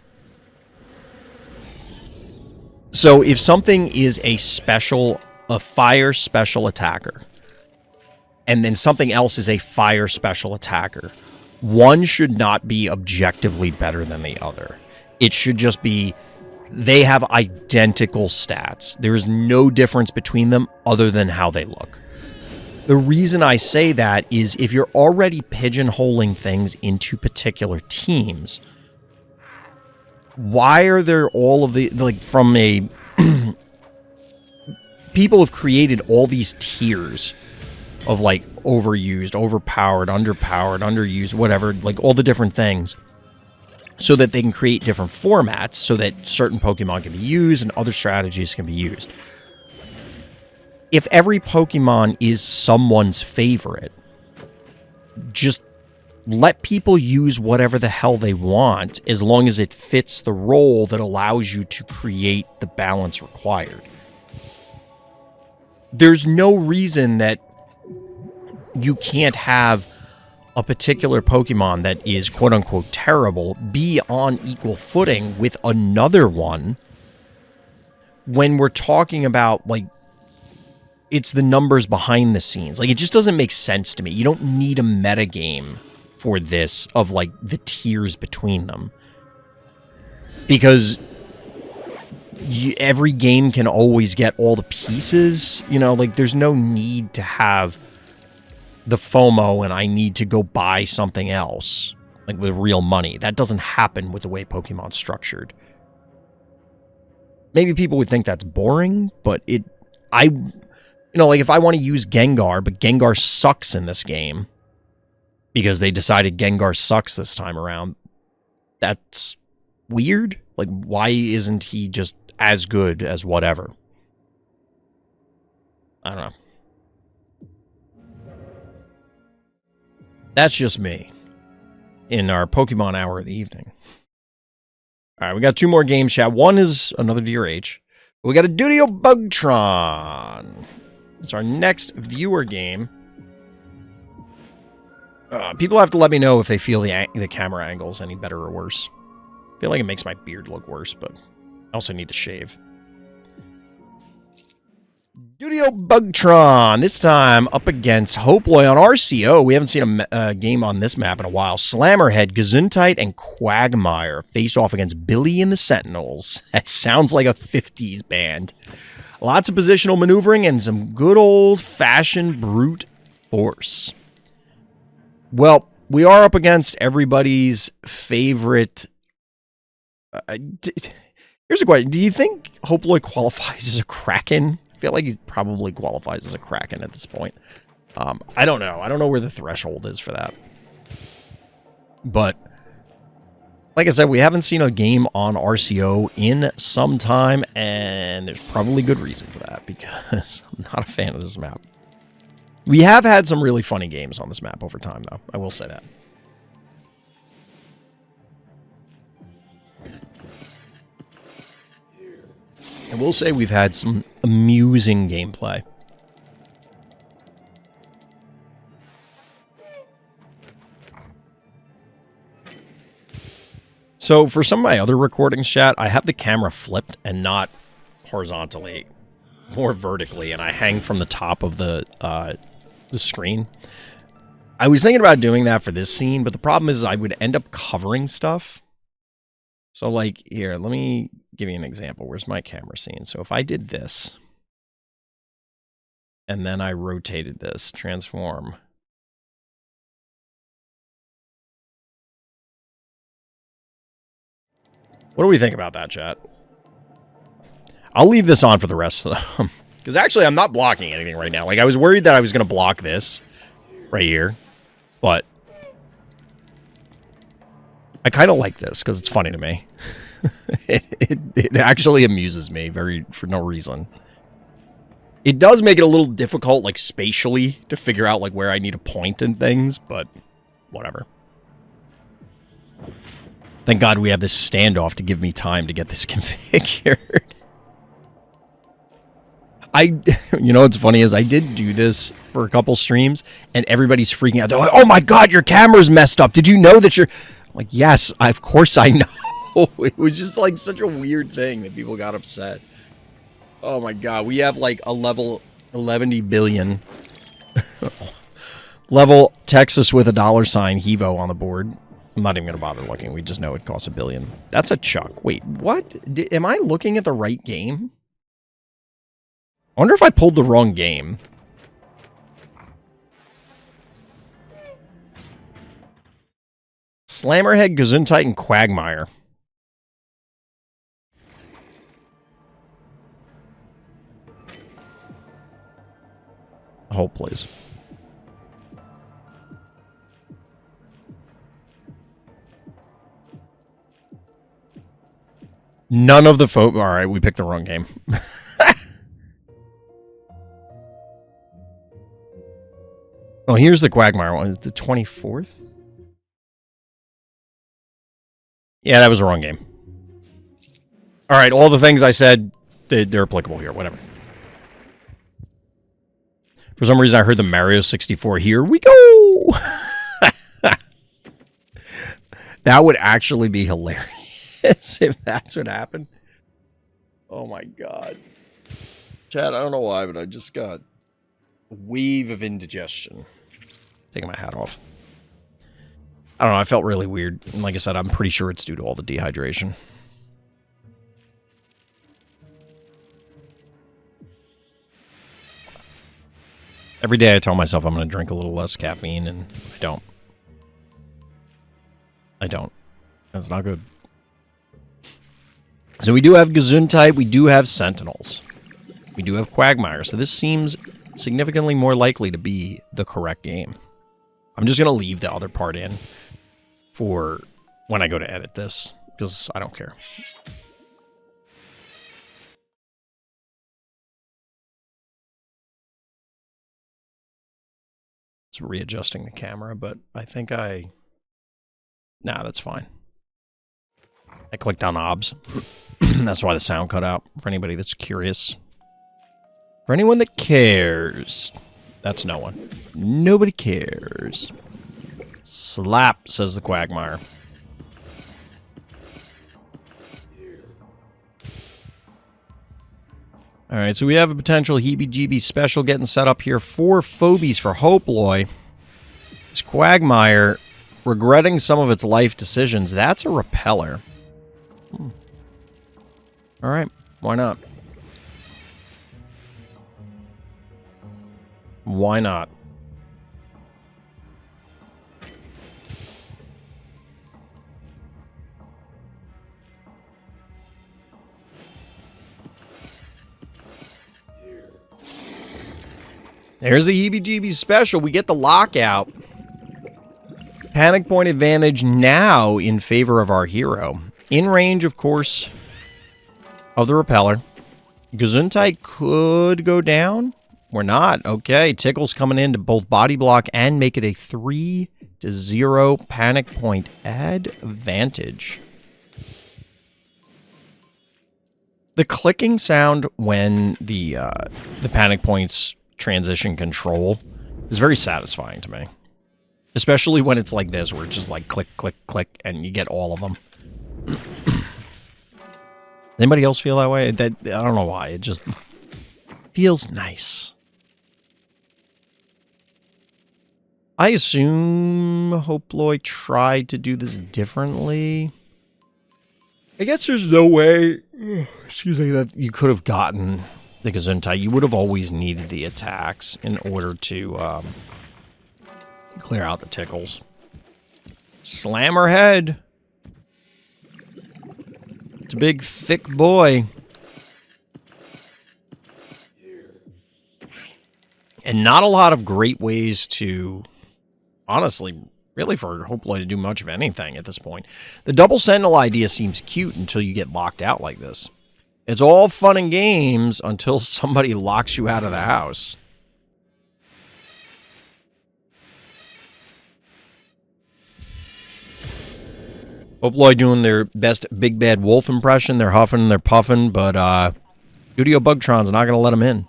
So if something is a fire special attacker, and then something else is a fire special attacker, one should not be objectively better than the other. It should just be, they have identical stats. There is no difference between them other than how they look. The reason I say that is if you're already pigeonholing things into particular teams, why are there all of the, like, from a people have created all these tiers of, like, overused, overpowered, underpowered, underused, whatever, like all the different things, so that they can create different formats so that certain Pokemon can be used and other strategies can be used. If every Pokemon is someone's favorite, just let people use whatever the hell they want as long as it fits the role that allows you to create the balance required. There's no reason that you can't have a particular Pokemon that is quote-unquote terrible be on equal footing with another one when we're talking about, like, it's the numbers behind the scenes. Like, it just doesn't make sense to me. You don't need a metagame for this of, like, the tiers between them, because every game can always get all the pieces, you know, like, there's no need to have the FOMO and I need to go buy something else, like, with real money. That doesn't happen with the way Pokemon's structured. Maybe people would think that's boring, but you know, like, if I want to use Gengar, but Gengar sucks in this game, because they decided Gengar sucks this time around, that's weird. Like, why isn't he just as good as whatever? I don't know. That's just me in our Pokemon hour of the evening. All right, we got 2 more games, chat. One is another Dear H. We got a Dudio Bugtron. It's our next viewer game. People have to let me know if they feel the camera angles any better or worse. I feel like it makes my beard look worse, but I also need to shave. Dudio Bugtron, this time up against Hoploy on RCO. We haven't seen a game on this map in a while. Slammerhead, Gesundheit, and Quagmire face off against Billy and the Sentinels. That sounds like a 50s band. Lots of positional maneuvering and some good old-fashioned brute force. Well, we are up against everybody's favorite... Here's a question. Do you think Hoploy qualifies as a Kraken? I feel like he probably qualifies as a Kraken at this point. I don't know. I don't know where the threshold is for that. But, like I said, we haven't seen a game on RCO in some time, and there's probably good reason for that, because I'm not a fan of this map. We have had some really funny games on this map over time, though. I will say that. I will say we've had some amusing gameplay. So for some of my other recordings, chat, I have the camera flipped and not horizontally, more vertically, and I hang from the top of the screen. I was thinking about doing that for this scene, but the problem is I would end up covering stuff. So, like, here, let me give you an example. Where's my camera scene? So if I did this, and then I rotated this, transform. What do we think about that, chat? I'll leave this on for the rest of them. Because actually, I'm not blocking anything right now. Like, I was worried that I was going to block this right here. But I kind of like this because it's funny to me. it actually amuses me for no reason. It does make it a little difficult, like, spatially to figure out, like, where I need to point and things, but whatever. Thank God we have this standoff to give me time to get this configured. You know what's funny is I did do this for a couple streams, and everybody's freaking out. They're like, oh my God, your camera's messed up. Did you know that you're... I'm like, yes, of course I know. It was just like such a weird thing that people got upset. Oh my God, we have like a level 11 billion. Level Texas with a $sign Hevo on the board. I'm not even going to bother looking. We just know it costs $1 billion. That's a Chuck. Wait, what? Am I looking at the right game? I wonder if I pulled the wrong game. Slammerhead, Gesundheit, and Quagmire. Hold, please. None of the folk. All right, we picked the wrong game. Oh, here's the Quagmire one. The 24th? Yeah, that was the wrong game. All right, all the things I said, they're applicable here. Whatever. For some reason, I heard the Mario 64. Here we go! That would actually be hilarious if that's what happened. Oh my God. Chad, I don't know why, but I just got a wave of indigestion. Taking my hat off. I don't know, I felt really weird. And like I said, I'm pretty sure it's due to all the dehydration. Every day I tell myself I'm going to drink a little less caffeine, and I don't. I don't. That's not good. So we do have Gesundheit, we do have Sentinels. We do have Quagmire, so this seems significantly more likely to be the correct game. I'm just going to leave the other part in for when I go to edit this, because I don't care. It's readjusting the camera, but I think Nah, that's fine. I clicked on OBS. That's why the sound cut out, for anybody that's curious. For anyone that cares. That's no one. Nobody cares. Slap, says the Quagmire. Alright, so we have a potential heebie-jeebie special getting set up here for Phobies for Hoploy. This Quagmire, regretting some of its life decisions. That's a repeller. Alright, why not? Why not? There's the heebie-jeebies special. We get the lockout. Panic point advantage now in favor of our hero. In range, of course, of the repeller. Gesundheit could go down. We're not. Okay, Tickle's coming in to both body block and make it a 3-0 panic point advantage. The clicking sound when the panic points transition control is very satisfying to me. Especially when it's like this, where it's just like click, click, click, and you get all of them. Anybody else feel that way? I don't know why. It just feels nice. I assume Hoploy tried to do this differently. I guess there's no way, excuse me, that you could have gotten the Gesundheit. You would have always needed the attacks in order to clear out the tickles. Slam her head. It's a big, thick boy. And not a lot of great ways to, honestly, really for Hoploy to do much of anything at this point. The double sentinel idea seems cute until you get locked out like this. It's all fun and games until somebody locks you out of the house. Hoploy doing their best Big Bad Wolf impression. They're huffing, they're puffing, but Studio Bugtron's not going to let them in.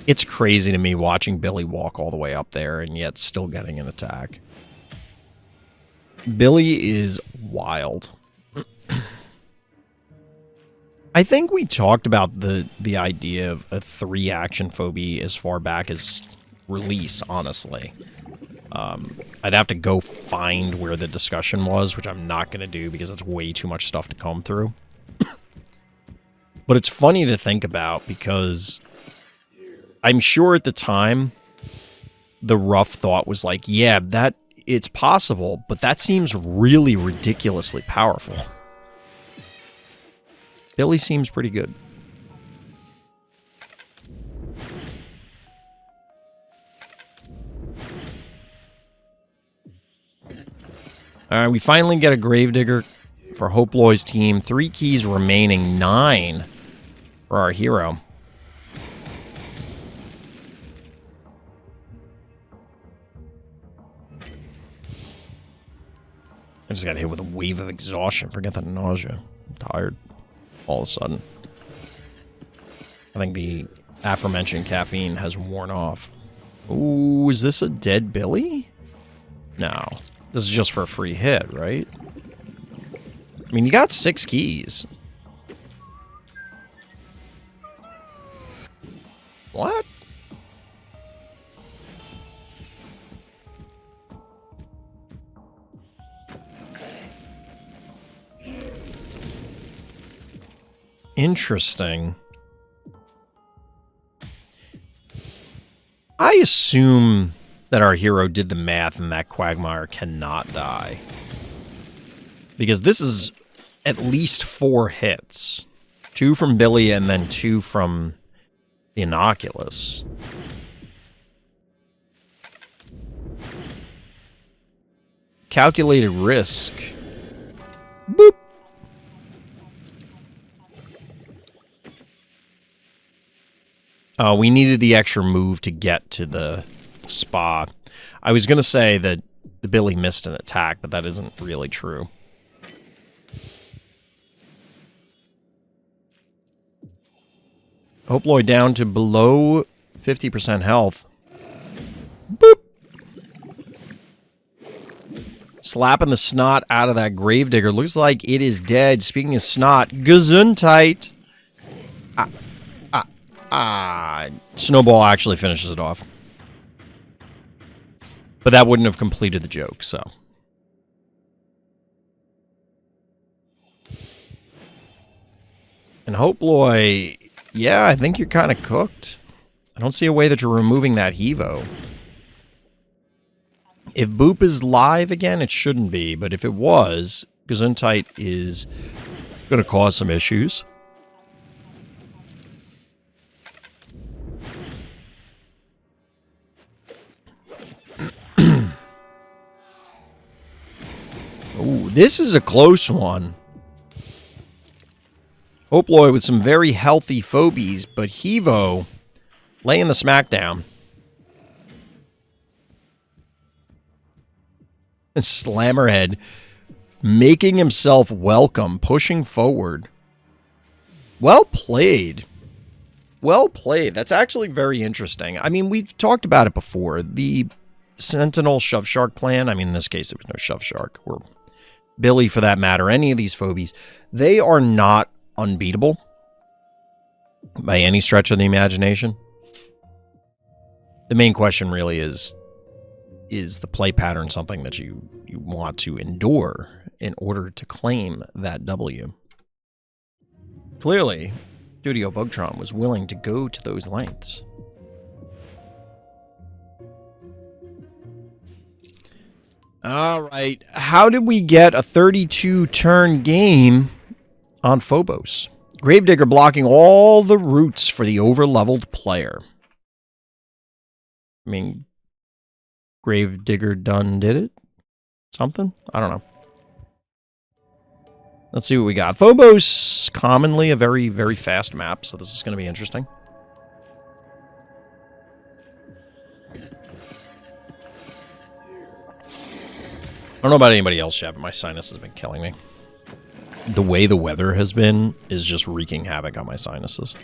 It's crazy to me watching Billy walk all the way up there and yet still getting an attack. Billy is wild. I think we talked about the idea of a 3-action phobie as far back as release, honestly. I'd have to go find where the discussion was, which I'm not going to do because it's way too much stuff to comb through. But it's funny to think about because I'm sure at the time the rough thought was like, yeah, that it's possible, but that seems really ridiculously powerful. Billy seems pretty good. Alright, we finally get a Gravedigger for Hoploy's team. 3 keys remaining, 9 for our hero. I just got hit with a wave of exhaustion. Forget that nausea. I'm tired all of a sudden. I think the aforementioned caffeine has worn off. Ooh, is this a dead Billy? No. This is just for a free hit, right? I mean, you got 6 keys. What? Interesting. I assume that our hero did the math and that Quagmire cannot die. Because this is at least 4 hits. 2 from Billy and then 2 from the Inoculus. Calculated risk. Boop. We needed the extra move to get to the spa. I was going to say that the Billy missed an attack, but that isn't really true. Hoploy down to below 50% health. Boop! Slapping the snot out of that Gravedigger. Looks like it is dead. Speaking of snot, Gesundheit. Snowball actually finishes it off. But that wouldn't have completed the joke, so. And Hoploy, yeah, I think you're kind of cooked. I don't see a way that you're removing that Hevo. If Boop is live again, it shouldn't be. But if it was, Gesundheit is going to cause some issues. this is a close one. Hoploy with some very healthy phobies, but Hevo laying the smackdown. Slammerhead making himself welcome, pushing forward. Well played. Well played. That's actually very interesting. I mean, we've talked about it before. The Sentinel Shove Shark plan, I mean, in this case, there was no Shove Shark, or Billy for that matter, any of these phobies, they are not unbeatable by any stretch of the imagination. The main question really is the play pattern something that you want to endure in order to claim that W? Clearly, Studio Bugtron was willing to go to those lengths. All right, how did we get a 32-turn game on Phobos? Gravedigger blocking all the routes for the over-leveled player. I mean, Gravedigger done did it? Something? I don't know. Let's see what we got. Phobos, commonly a very, very fast map, so this is going to be interesting. I don't know about anybody else yet, but my sinus has been killing me. The way the weather has been is just wreaking havoc on my sinuses.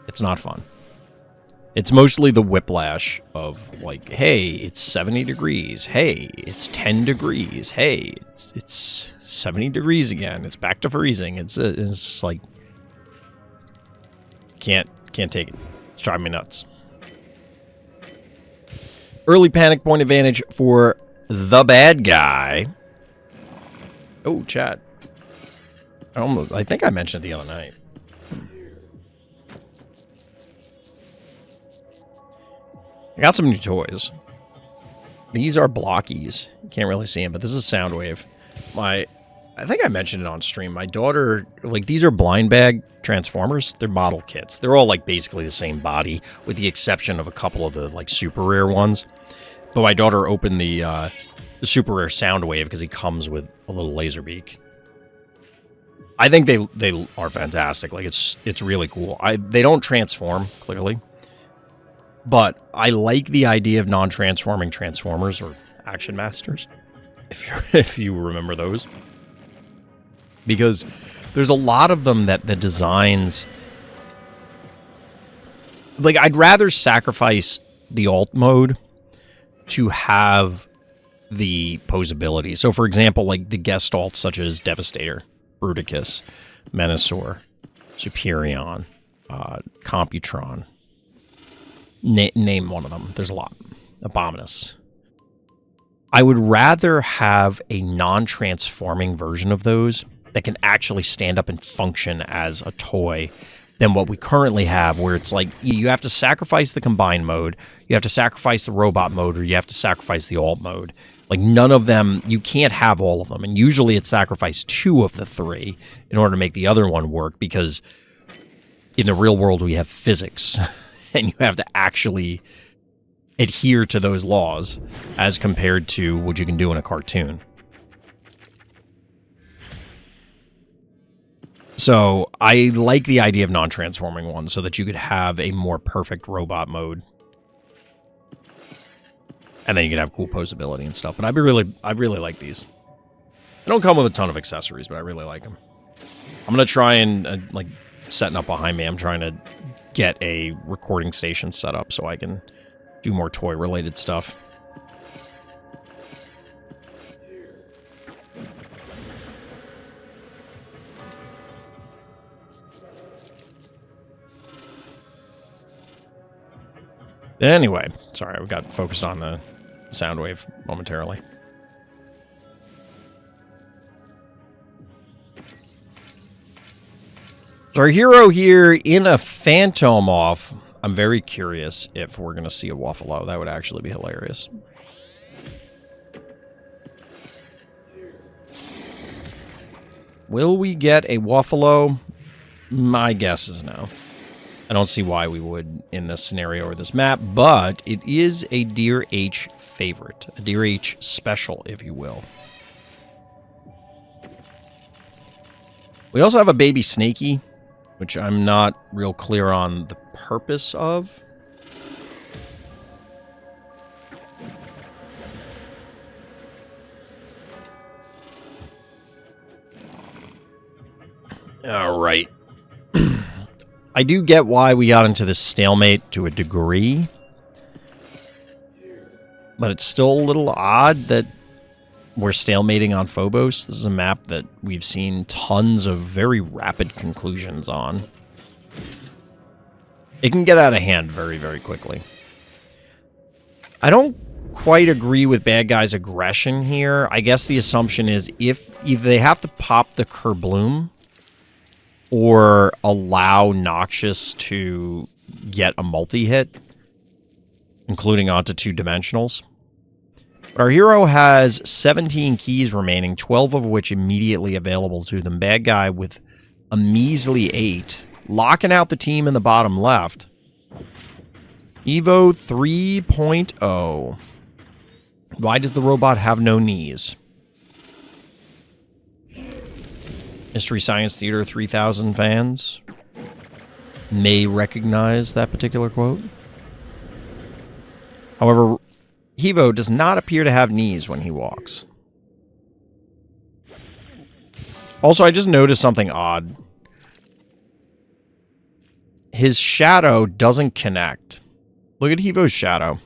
It's not fun. It's mostly the whiplash of, like, hey, it's 70 degrees. Hey, it's 10 degrees. Hey, it's 70 degrees again. It's back to freezing. It's just like, can't take it. It's driving me nuts. Early panic point advantage for the bad guy. Oh, chat. I think I mentioned it the other night. I got some new toys. These are blockies. You can't really see them, but this is Soundwave. I think I mentioned it on stream. My daughter, like, these are blind bag Transformers. They're model kits. They're all, like, basically the same body, with the exception of a couple of the, like, super rare ones. But my daughter opened the super rare Soundwave because he comes with a little laser beak. I think they are fantastic. Like, it's really cool. They don't transform, clearly. But I like the idea of non-transforming Transformers, or Action Masters, if you remember those. Because there's a lot of them that the designs... Like, I'd rather sacrifice the alt mode to have the posability. So, for example, like the guest alts such as Devastator, Bruticus, Menasor, Superion, Computron. Name one of them. There's a lot. Abominus. I would rather have a non-transforming version of those that can actually stand up and function as a toy than what we currently have, where it's like you have to sacrifice the combined mode, you have to sacrifice the robot mode, or you have to sacrifice the alt mode. Like, none of them, you can't have all of them. And usually it's sacrifice 2 of the 3 in order to make the other one work, because in the real world we have physics. And you have to actually adhere to those laws as compared to what you can do in a cartoon. So I like the idea of non-transforming ones so that you could have a more perfect robot mode. And then you could have cool posability and stuff. But I really like these. They don't come with a ton of accessories, but I really like them. I'm going to try and, like, setting up behind me, I'm trying to get a recording station set up so I can do more toy-related stuff. Anyway, sorry, we got focused on the Soundwave momentarily. So our hero here in a Phantom off. I'm very curious if we're going to see a Waffalo. That would actually be hilarious. Will we get a Waffalo? My guess is no. I don't see why we would in this scenario or this map, but it is a Dear H favorite. A Dear H special, if you will. We also have a baby Snakey, which I'm not real clear on the purpose of. All right. I do get why we got into this stalemate to a degree. But it's still a little odd that we're stalemating on Phobos. This is a map that we've seen tons of very rapid conclusions on. It can get out of hand very, very quickly. I don't quite agree with bad guys' aggression here. I guess the assumption is if either they have to pop the Kerbloom or allow Noxious to get a multi-hit, including onto 2-dimensionals. Our hero has 17 keys remaining, 12 of which immediately available to them. Bad guy with a measly 8, locking out the team in the bottom left. Evo 3.0. Why does the robot have no knees? Mystery Science Theater 3000 fans may recognize that particular quote. However, Evo does not appear to have knees when he walks. Also, I just noticed something odd. His shadow doesn't connect. Look at Evo's shadow.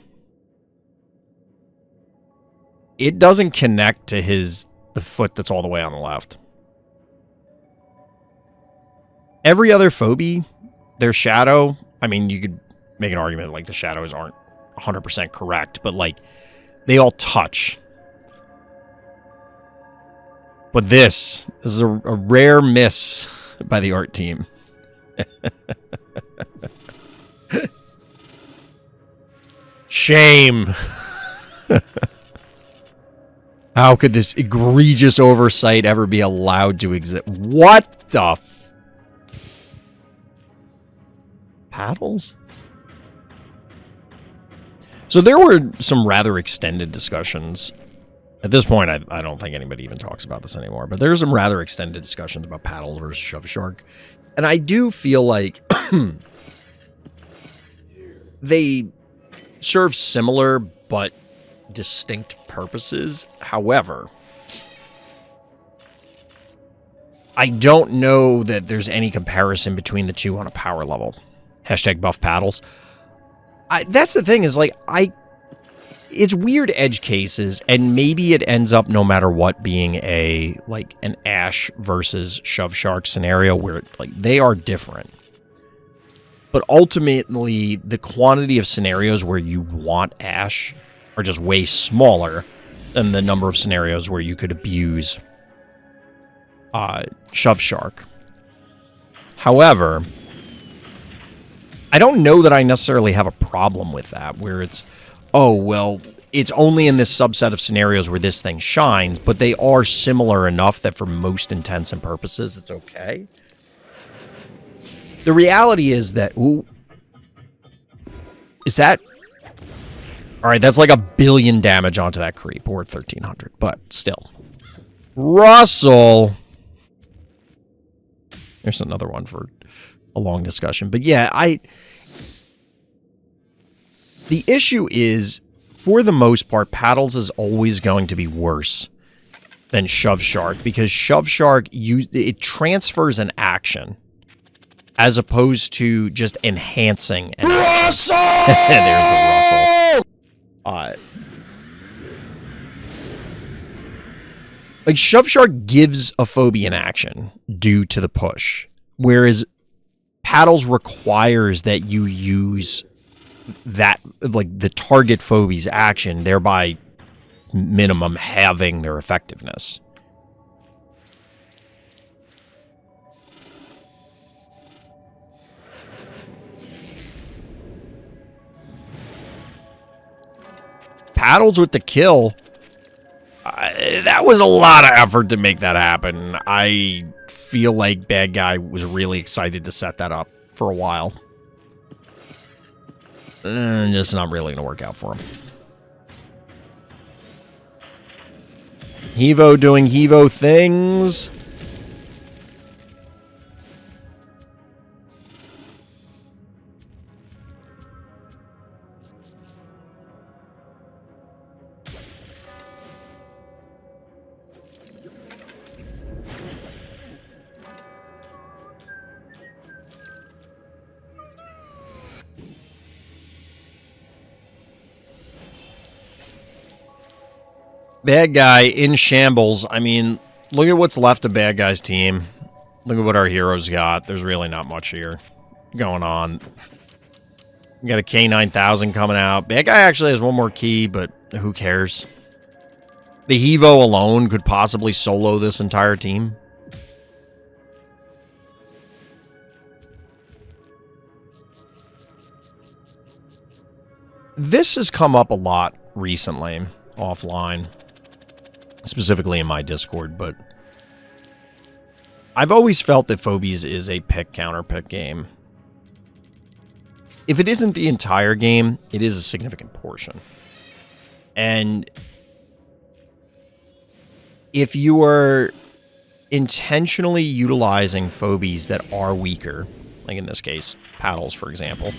It doesn't connect to the foot that's all the way on the left. Every other phobie, their shadow, I mean, you could make an argument like the shadows aren't 100% correct, but like they all touch. But this is a rare miss by the art team. Shame. How could this egregious oversight ever be allowed to exist? What the paddles? So there were some rather extended discussions. At this point, I don't think anybody even talks about this anymore, but there's some rather extended discussions about paddles versus shove shark. And I do feel like they serve similar but distinct purposes. However, I don't know that there's any comparison between the two on a power level. Hashtag buff paddles. That's the thing is, like, it's weird edge cases, and maybe it ends up, no matter what, being an Ash versus Shove Shark scenario where, like, they are different. But ultimately, the quantity of scenarios where you want Ash are just way smaller than the number of scenarios where you could abuse Shove Shark. However, I don't know that I necessarily have a problem with that, where it's, oh, well, it's only in this subset of scenarios where this thing shines, but they are similar enough that for most intents and purposes, it's okay. The reality is that, ooh, is that, all right, that's like 1 billion damage onto that creep, or 1,300, but still. Russell. There's another one for a long discussion. But yeah, the issue is, for the most part, paddles is always going to be worse than Shove Shark, because Shove Shark, it transfers an action as opposed to just enhancing an Russell! There's the Russell. Like, Shove Shark gives a phobie an action due to the push, whereas paddles requires that you use that, like, the target phobie's action, thereby minimum halving their effectiveness. Paddles with the kill. That was a lot of effort to make that happen. I feel like Bad Guy was really excited to set that up for a while. And it's not really going to work out for him. Hevo doing Hevo things. Bad guy in shambles. I mean, look at what's left of bad guy's team. Look at what our heroes got. There's really not much here going on. We got a K9000 coming out. Bad guy actually has one more key, but who cares? The Hevo alone could possibly solo this entire team. This has come up a lot recently, offline. Specifically in my Discord, but I've always felt that Phobies is a pick-counter-pick game. If it isn't the entire game, it is a significant portion. And if you are intentionally utilizing Phobies that are weaker, like in this case, paddles, for example,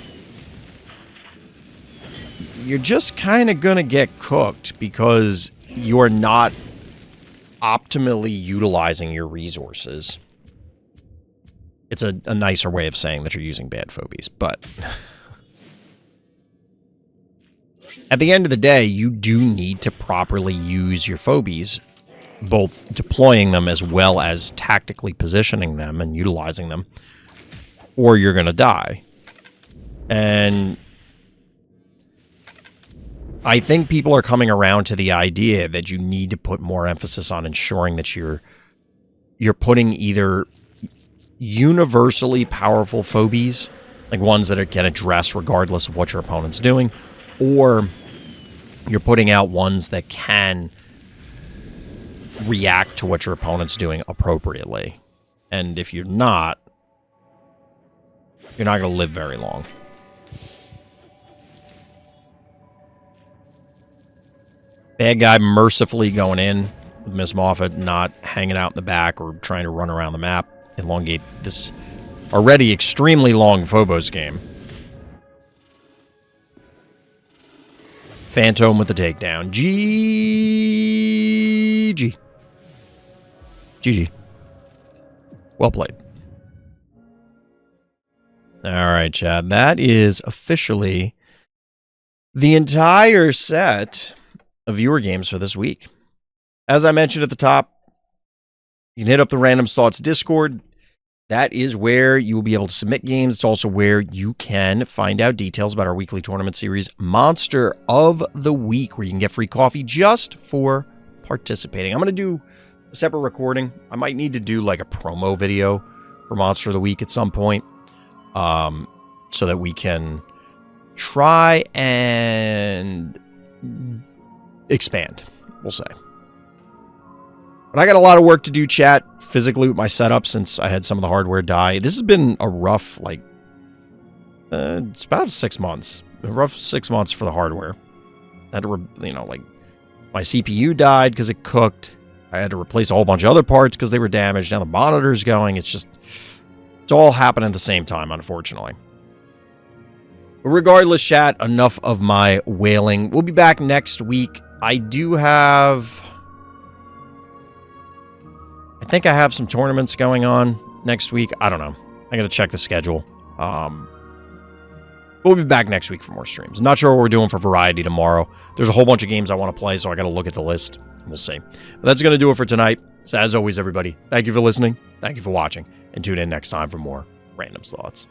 you're just kind of going to get cooked because you're not optimally utilizing your resources. It's a nicer way of saying that you're using bad Phobies, but at the end of the day, you do need to properly use your Phobies, both deploying them as well as tactically positioning them and utilizing them, or you're going to die. And I think people are coming around to the idea that you need to put more emphasis on ensuring that you're putting either universally powerful Phobies, like ones that can address regardless of what your opponent's doing, or you're putting out ones that can react to what your opponent's doing appropriately. And if you're not going to live very long. Bad guy mercifully going in with Miss Moffat not hanging out in the back or trying to run around the map, elongate this already extremely long Phobos game. Phantom with the takedown. GG. GG. Well played. All right, Chad. That is officially the entire set of viewer games for this week. As I mentioned at the top, you can hit up the Random Thoughts Discord. That is where you will be able to submit games. It's also where you can find out details about our weekly tournament series, Monster of the Week, where you can get free coffee just for participating. I'm going to do a separate recording. I might need to do like a promo video for Monster of the Week at some point, so that we can try and expand, we'll say. But I got a lot of work to do, chat, physically with my setup since I had some of the hardware die. This has been a rough, it's about 6 months. A rough 6 months for the hardware. I had to, my CPU died because it cooked. I had to replace a whole bunch of other parts because they were damaged. Now the monitor's going. It's all happening at the same time, unfortunately. But regardless, chat, enough of my wailing. We'll be back next week. I think I have some tournaments going on next week. I don't know. I got to check the schedule. We'll be back next week for more streams. I'm not sure what we're doing for variety tomorrow. There's a whole bunch of games I want to play, so I got to look at the list. We'll see. But that's going to do it for tonight. So as always, everybody, thank you for listening. Thank you for watching. And tune in next time for more Random Thoughts.